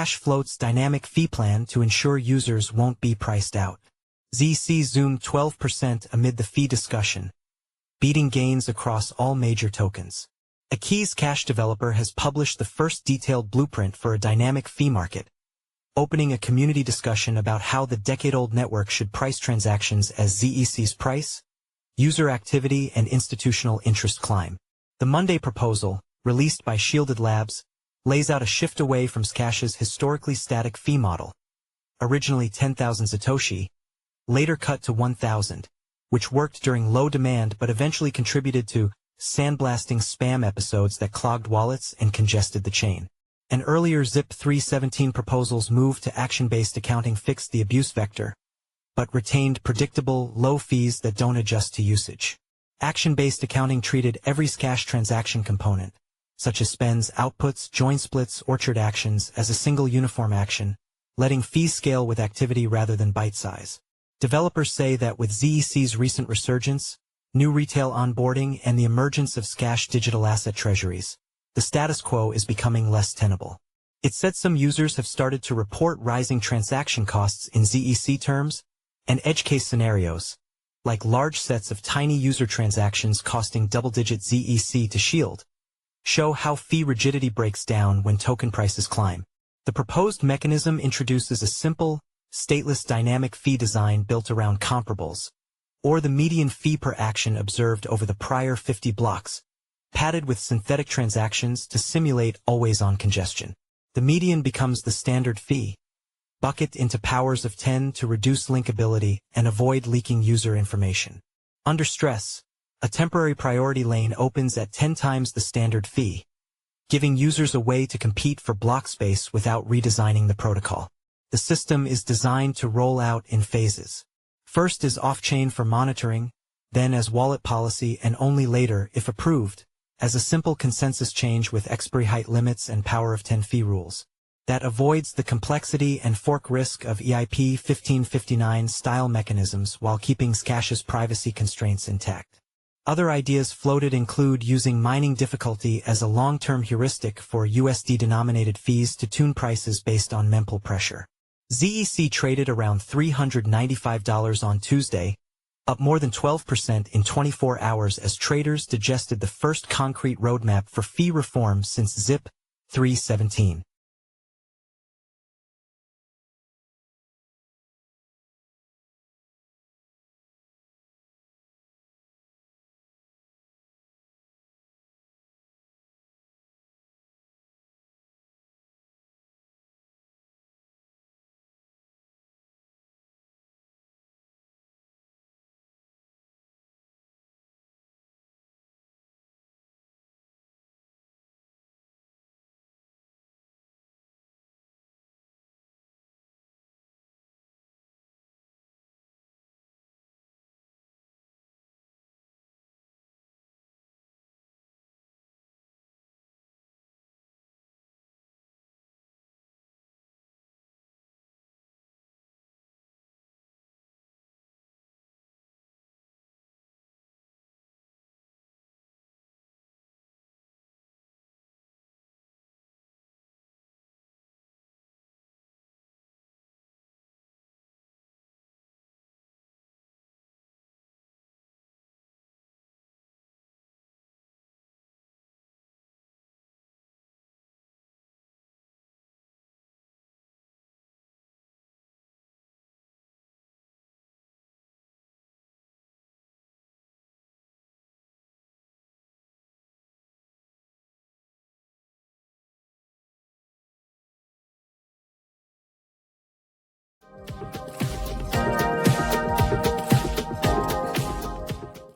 Zcash floats dynamic fee plan to ensure users won't be priced out. ZC zoomed 12% amid the fee discussion, beating gains across all major tokens. A Zcash developer has published the first detailed blueprint for a dynamic fee market, opening a community discussion about how the decade-old network should price transactions as ZEC's price, user activity, and institutional interest climb. The Monday proposal, released by Shielded Labs, lays out a shift away from Zcash's historically static fee model, originally 10,000 Satoshi, later cut to 1,000, which worked during low demand but eventually contributed to sandblasting spam episodes that clogged wallets and congested the chain. An earlier ZIP 317 proposal's move to action-based accounting fixed the abuse vector, but retained predictable, low fees that don't adjust to usage. Action-based accounting treated every Zcash transaction component, such as spends, outputs, JoinSplits, orchard actions, as a single uniform action, letting fees scale with activity rather than byte size. Developers say that with ZEC's recent resurgence, new retail onboarding, and the emergence of Zcash digital asset treasuries, the status quo is becoming less tenable. It said some users have started to report rising transaction costs in ZEC terms, and edge case scenarios, like large sets of tiny user transactions costing double-digit ZEC to shield, show how fee rigidity breaks down when token prices climb. The proposed mechanism introduces a simple, stateless dynamic fee design built around comparables, or the median fee per action observed over the prior 50 blocks, padded with synthetic transactions to simulate always-on congestion. The median becomes the standard fee, bucket into powers of 10 to reduce linkability and avoid leaking user information. Under stress, a temporary priority lane opens at 10 times the standard fee, giving users a way to compete for block space without redesigning the protocol. The system is designed to roll out in phases. First is off-chain for monitoring, then as wallet policy, and only later, if approved, as a simple consensus change with expiry height limits and power of 10 fee rules. That avoids the complexity and fork risk of EIP 1559 style mechanisms while keeping Zcash's privacy constraints intact. Other ideas floated include using mining difficulty as a long-term heuristic for USD-denominated fees to tune prices based on mempool pressure. ZEC traded around $395 on Tuesday, up more than 12% in 24 hours as traders digested the first concrete roadmap for fee reform since ZIP 317.